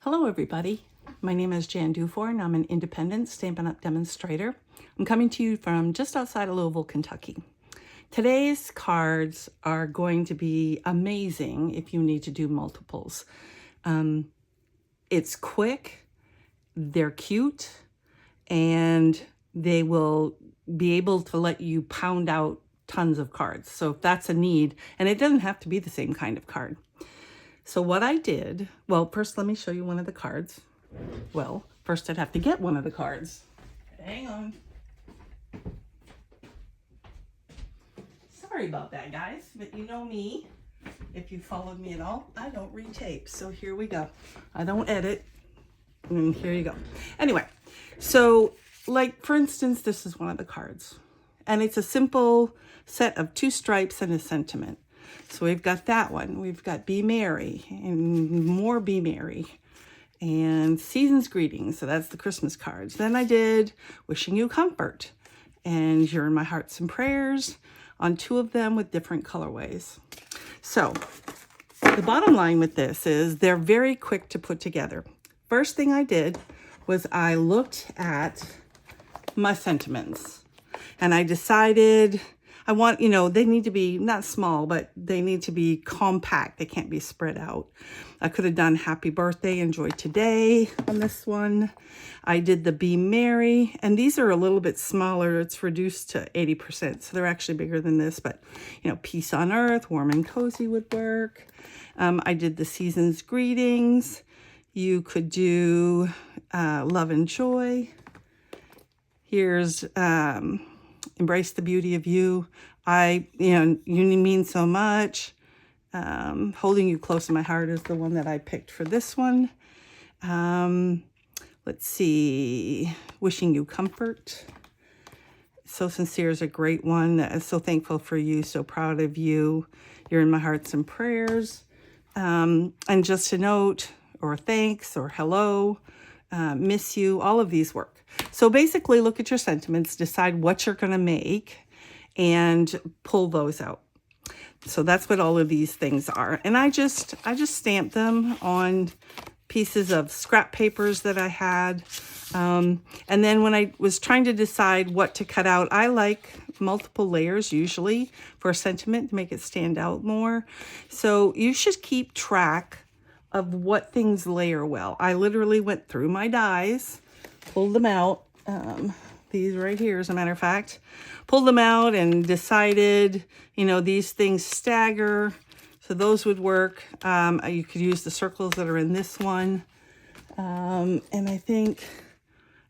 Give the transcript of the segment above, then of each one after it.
Hello everybody, my name is Jan Dufour and I'm an independent Stampin' Up! Demonstrator. I'm coming to you from just outside of Louisville, Kentucky. Today's cards are going to be amazing if you need to do multiples. It's quick, they're cute, and they will be able to let you pound out tons of cards. So if that's a need, and it doesn't have to be the same kind of card. So what I did, well, first let me show you one of the cards. Well, first I'd have to get one of the cards. Hang on. Sorry about that, guys, but you know me. If you followed me at all, I don't read tape. So here we go. I don't edit. And here you go. Anyway, so like for instance, this is one of the cards. And it's a simple set of 2 stripes and a sentiment. So we've got that one. We've got Be Merry and more Be Merry and Season's Greetings. So that's the Christmas cards. Then I did Wishing You Comfort and You're in My Hearts and Prayers on 2 of them with different colorways. So the bottom line with this is they're very quick to put together. First thing I did was I looked at my sentiments and I decided I want, they need to be not small, but they need to be compact. They can't be spread out. I could have done Happy Birthday, Enjoy Today on this one. I did the Be Merry, and these are a little bit smaller. It's reduced to 80%, so they're actually bigger than this, but, Peace on Earth, Warm and Cozy would work. I did the Season's Greetings. You could do Love and Joy. Here's Embrace the Beauty of You. You mean so much. Holding You Close in My Heart is the one that I picked for this one. Let's see. Wishing You Comfort. So Sincere is a great one. I'm so thankful for you. So proud of you. You're in My Hearts and Prayers. And just a note or thanks or hello. Miss you. All of these work. So basically look at your sentiments, decide what you're going to make, and pull those out. So that's what all of these things are. And I just stamped them on pieces of scrap papers that I had. And then when I was trying to decide what to cut out, I like multiple layers usually for a sentiment to make it stand out more. So you should keep track of what things layer well. I literally went through my dies, pulled them out, these right here as a matter of fact, pulled them out and decided, these things stagger, so those would work. You could use the circles that are in this one, and I think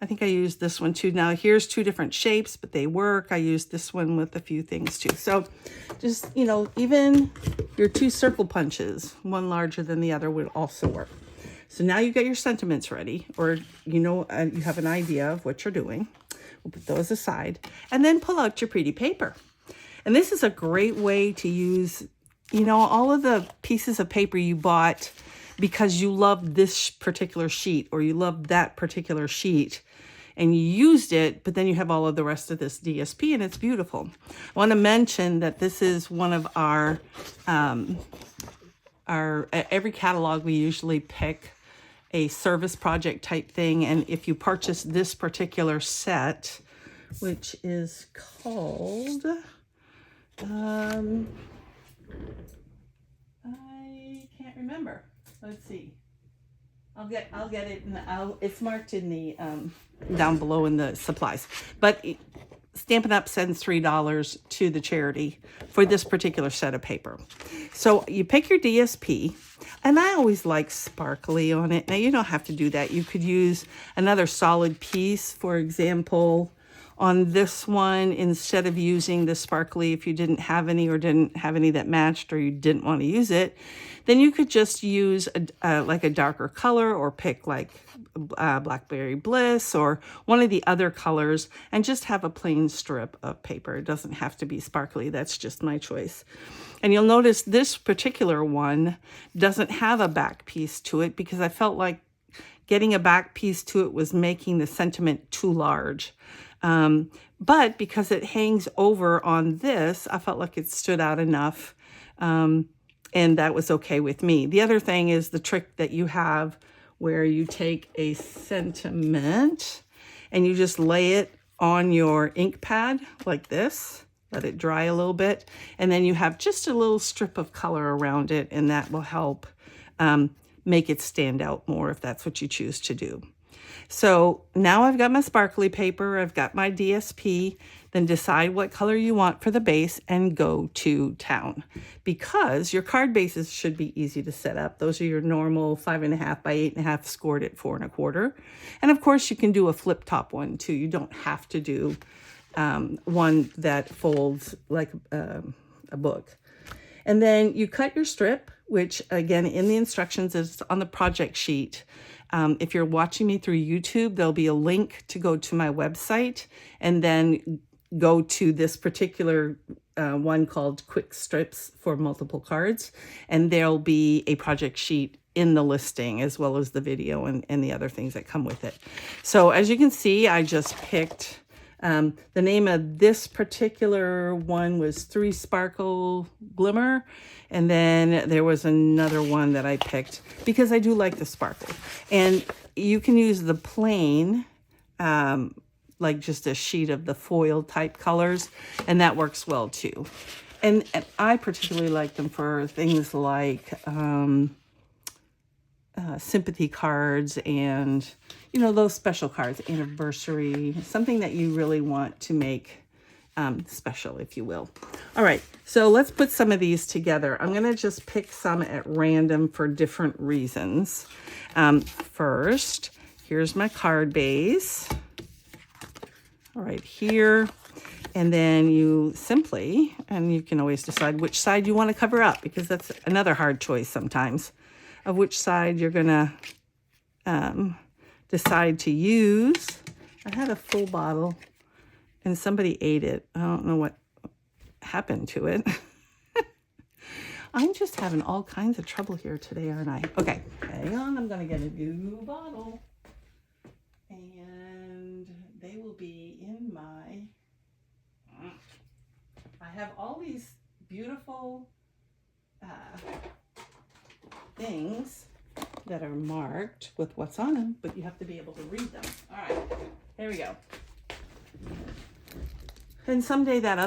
I used this one too. Now here's 2 different shapes, but they work. I used this one with a few things too. So just, even your 2 circle punches, one larger than the other, would also work. So now you got your sentiments ready, or you have an idea of what you're doing. We'll put those aside and then pull out your pretty paper. And this is a great way to use, all of the pieces of paper you bought because you loved this particular sheet or you loved that particular sheet and you used it, but then you have all of the rest of this DSP and it's beautiful. I want to mention that this is one of our every catalog we usually pick a service project type thing. And if you purchase this particular set, which is called, I can't remember. Let's see. I'll get it and it's marked in the, down below in the supplies, but Stampin' Up! Sends $3 to the charity for this particular set of paper. So you pick your DSP, and I always like sparkly on it. Now you don't have to do that. You could use another solid piece, for example, on this one, instead of using the sparkly, if you didn't have any or didn't have any that matched or you didn't want to use it, then you could just use like a darker color or pick like Blackberry Bliss or one of the other colors and just have a plain strip of paper. It doesn't have to be sparkly. That's just my choice. And you'll notice this particular one doesn't have a back piece to it because I felt like getting a back piece to it was making the sentiment too large. But because it hangs over on this, I felt like it stood out enough. And that was okay with me. The other thing is the trick that you have where you take a sentiment and you just lay it on your ink pad like this. Let it dry a little bit, and then you have just a little strip of color around it, and that will help make it stand out more if that's what you choose to do. So now I've got my sparkly paper, I've got my DSP, then decide what color you want for the base and go to town. Because your card bases should be easy to set up. Those are your normal 5.5 by 8.5 scored at 4.25. And of course you can do a flip top one too. You don't have to do one that folds like a book. And then you cut your strip, which again in the instructions is on the project sheet. If you're watching me through YouTube, there'll be a link to go to my website and then go to this particular one called Quick Strips for Multiple Cards. And there'll be a project sheet in the listing as well as the video and the other things that come with it. So as you can see, I just picked, the name of this particular one was 3 Sparkle Glimmer. And then there was another one that I picked because I do like the sparkle. And you can use the plain, like just a sheet of the foil type colors, and that works well too. And I particularly like them for things like sympathy cards and, you know, those special cards, anniversary, something that you really want to make special, if you will. All right, so let's put some of these together. I'm going to just pick some at random for different reasons. First, here's my card base. All right, here. And then you simply, and you can always decide which side you want to cover up, because that's another hard choice sometimes, of which side you're going to decide to use. I had a full bottle and somebody ate it. I don't know what happened to it. I'm just having all kinds of trouble here today, aren't I? Okay, hang on. I'm going to get a new bottle. And they will be in my... I have all these beautiful things that are marked with what's on them, but you have to be able to read them. All right, here we go. And someday that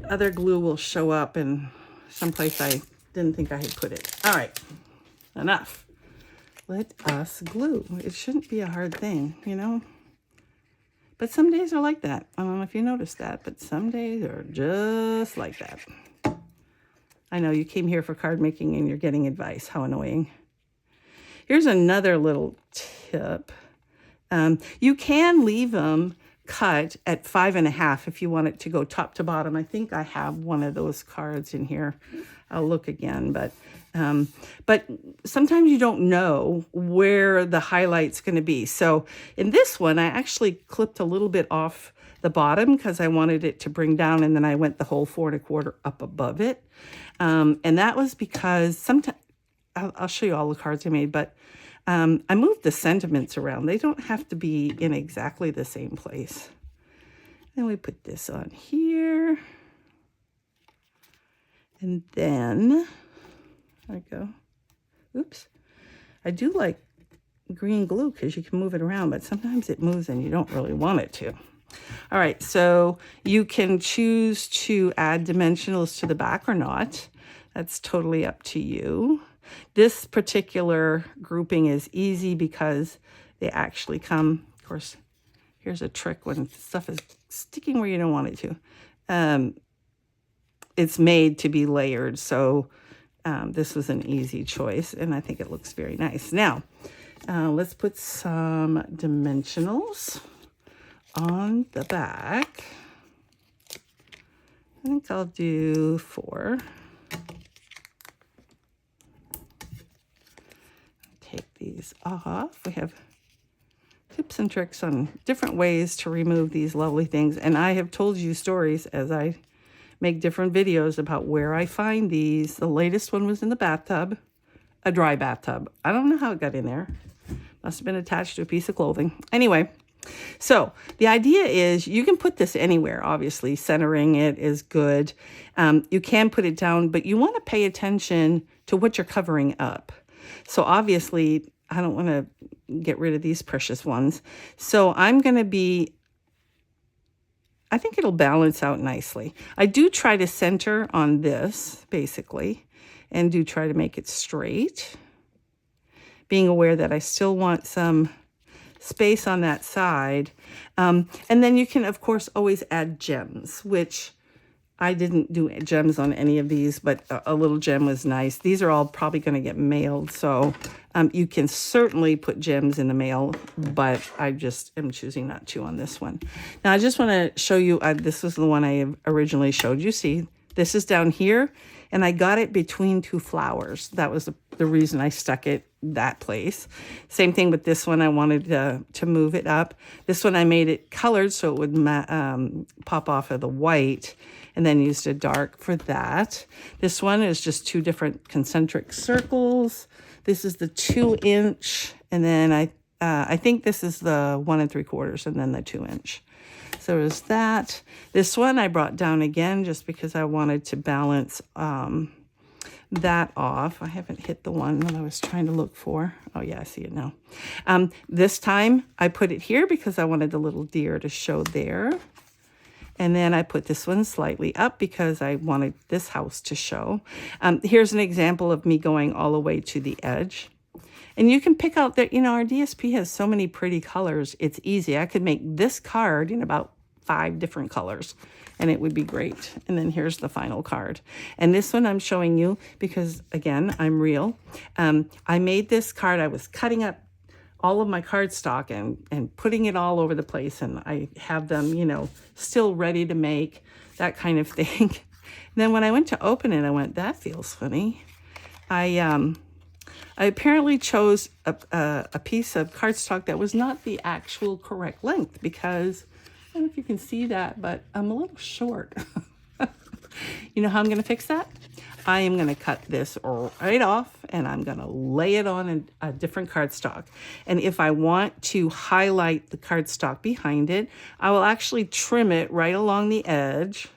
other glue will show up in someplace I didn't think I had put it. All right, enough. Let us glue. It shouldn't be a hard thing, you know? But some days are like that. I don't know if you noticed that, but some days are just like that. I know you came here for card making and you're getting advice. How annoying. Here's another little tip. You can leave them cut at 5.5 if you want it to go top to bottom. I think I have one of those cards in here. I'll look again, but sometimes you don't know where the highlight's going to be. So in this one, I actually clipped a little bit off the bottom because I wanted it to bring down, and then I went the whole 4.25 up above it. And that was because sometimes, I'll show you all the cards I made, but I moved the sentiments around. They don't have to be in exactly the same place. Then we put this on here. And then, there we go. Oops. I do like green glue because you can move it around, but sometimes it moves and you don't really want it to. All right, so you can choose to add dimensionals to the back or not. That's totally up to you. This particular grouping is easy because they actually come, of course, here's a trick when stuff is sticking where you don't want it to. It's made to be layered, so this was an easy choice, and I think it looks very nice. Now, let's put some dimensionals on the back. I think I'll do 4. Take these off. We have tips and tricks on different ways to remove these lovely things, and I have told you stories as I make different videos about where I find these. The latest one was in the bathtub, a dry bathtub. I don't know how it got in there. Must have been attached to a piece of clothing. Anyway, so the idea is you can put this anywhere, obviously. Centering it is good. You can put it down, but you want to pay attention to what you're covering up. So obviously, I don't want to get rid of these precious ones. So I'm going to be, I think it'll balance out nicely. I do try to center on this, basically, and do try to make it straight, being aware that I still want some space on that side. And then you can, of course, always add gems, which I didn't do gems on any of these, but a little gem was nice. These are all probably going to get mailed, so you can certainly put gems in the mail, but I just am choosing not to on this one. Now, I just want to show you, this was the one I originally showed you. See, this is down here, and I got it between two flowers. That was the reason I stuck it that place. Same thing with this one. I wanted to move it up. This one I made it colored so it would pop off of the white, and then used a dark for that. This one is just two different concentric circles. This is the 2-inch, and then I think this is the 1 3/4, and then the 2-inch. So there's that. This one I brought down again just because I wanted to balance that off. I haven't hit the one that I was trying to look for. Oh yeah, I see it now. This time I put it here because I wanted the little deer to show there. And then I put this one slightly up because I wanted this house to show. Here's an example of me going all the way to the edge. And you can pick out that, you know, our DSP has so many pretty colors. It's easy. I could make this card in about 5 different colors and it would be great. And then here's the final card. And this one I'm showing you because, again, I'm real. I made this card. I was cutting up all of my cardstock and putting it all over the place. And I have them, you know, still ready to make, that kind of thing. Then when I went to open it, I went, that feels funny. I apparently chose a piece of cardstock that was not the actual correct length because, I don't know if you can see that, but I'm a little short. You know how I'm going to fix that? I am going to cut this right off and I'm going to lay it on a different cardstock. And if I want to highlight the cardstock behind it, I will actually trim it right along the edge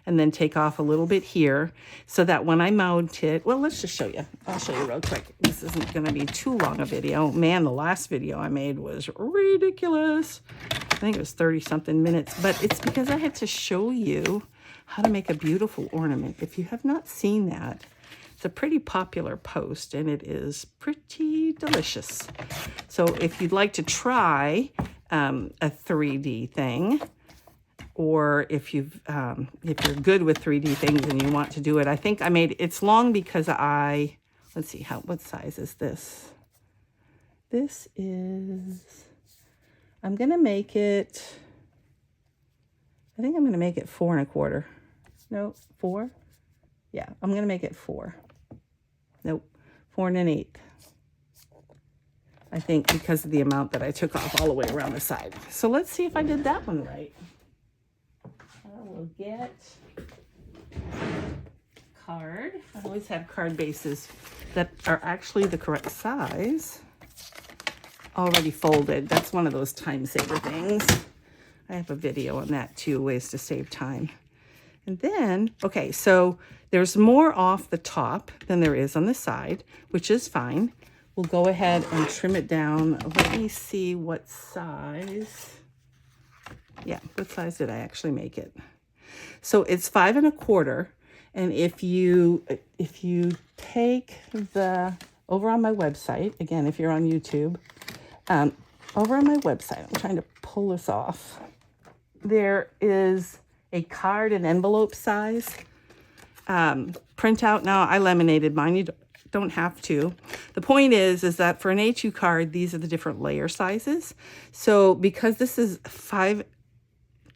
and then take off a little bit here so that when I mount it, well, let's just show you. I'll show you real quick. This isn't going to be too long a video. Man, the last video I made was ridiculous. I think it was 30-something minutes, but it's because I had to show you how to make a beautiful ornament. If you have not seen that, it's a pretty popular post and it is pretty delicious. So if you'd like to try a 3D thing, or if you're good with 3D things and you want to do it, I think I made it's long because let's see, what size is this? This is, I'm gonna make it, I think I'm gonna make it 4 1/4. No, 4? Yeah, I'm gonna make it 4. Nope, 4 1/8. I think because of the amount that I took off all the way around the side. So let's see if I did that one right. I will get card. I always have card bases that are actually the correct size, already folded. That's one of those time saver things. I have a video on that too, ways to save time. And then, okay, so there's more off the top than there is on the side, which is fine. We'll go ahead and trim it down. Let me see what size. Yeah, what size did I actually make it? So it's 5 1/4. And if you take over on my website, again, if you're on YouTube, over on my website, I'm trying to pull this off. There is a card and envelope size printout. Now I laminated mine. You don't have to. The point is that for an A2 card, these are the different layer sizes. So because this is 5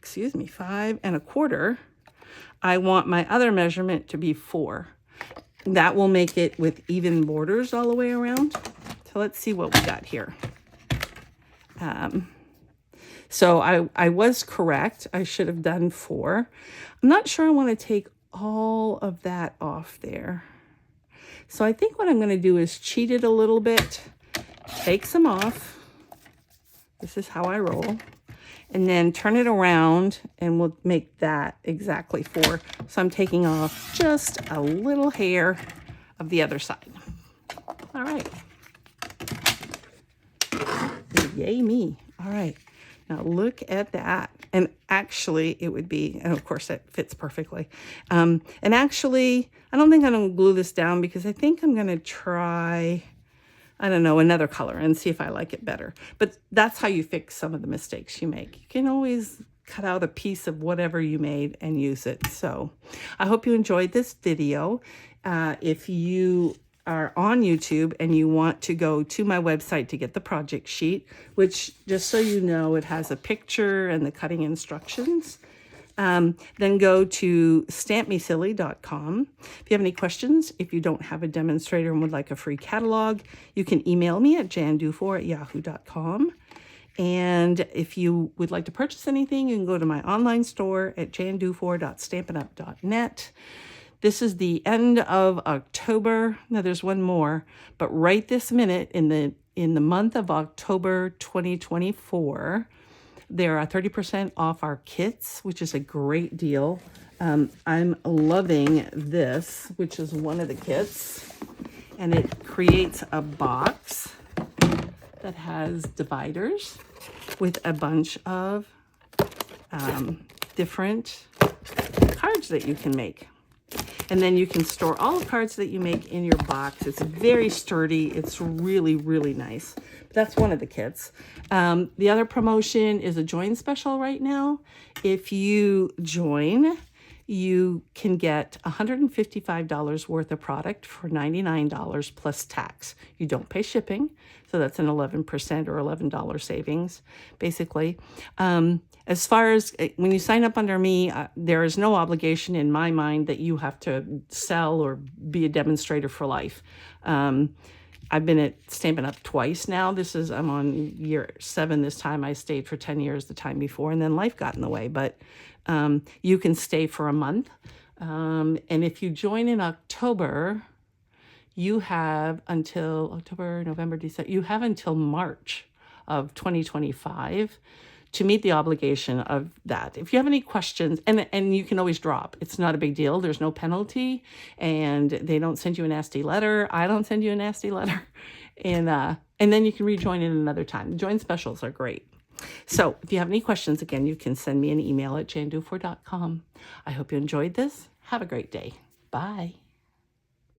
1/4, I want my other measurement to be 4. That will make it with even borders all the way around. So let's see what we got here. So I was correct. I should have done 4. I'm not sure I want to take all of that off there. So I think what I'm going to do is cheat it a little bit, take some off. This is how I roll. And then turn it around and we'll make that exactly 4. So I'm taking off just a little hair of the other side. All right. Yay me. All right. Now look at that. And actually it would be, and of course it fits perfectly. And actually, I don't think I'm going to glue this down because I think I'm going to try, I don't know, another color and see if I like it better. But that's how you fix some of the mistakes you make. You can always cut out a piece of whatever you made and use it. So I hope you enjoyed this video. If you are on YouTube and you want to go to my website to get the project sheet, which, just so you know, it has a picture and the cutting instructions, then go to stampmesilly.com. If you have any questions, if you don't have a demonstrator and would like a free catalog, you can email me at jandufour@yahoo.com. And if you would like to purchase anything, you can go to my online store at jandufour.stampinup.net. This is the end of October. Now there's one more, but right this minute in the month of October 2024, there are 30% off our kits, which is a great deal. I'm loving this, which is one of the kits, and it creates a box that has dividers with a bunch of different cards that you can make. And then you can store all the cards that you make in your box. It's very sturdy. It's really, really nice. But that's one of the kits. The other promotion is a join special right now. If you join, you can get $155 worth of product for $99 plus tax. You don't pay shipping, so that's an 11% or $11 savings, basically. As far as when you sign up under me, there is no obligation in my mind that you have to sell or be a demonstrator for life. I've been at Stampin' Up! Twice now. I'm on year 7 this time. I stayed for 10 years the time before, and then life got in the way. But you can stay for a month. And if you join in October, you have until October, November, December, you have until March of 2025 to meet the obligation of that. If you have any questions, and you can always drop. It's not a big deal. There's no penalty, and they don't send you a nasty letter. I don't send you a nasty letter. And then you can rejoin in another time. Join specials are great. So if you have any questions, again, you can send me an email at jandufour.com. I hope you enjoyed this. Have a great day. Bye.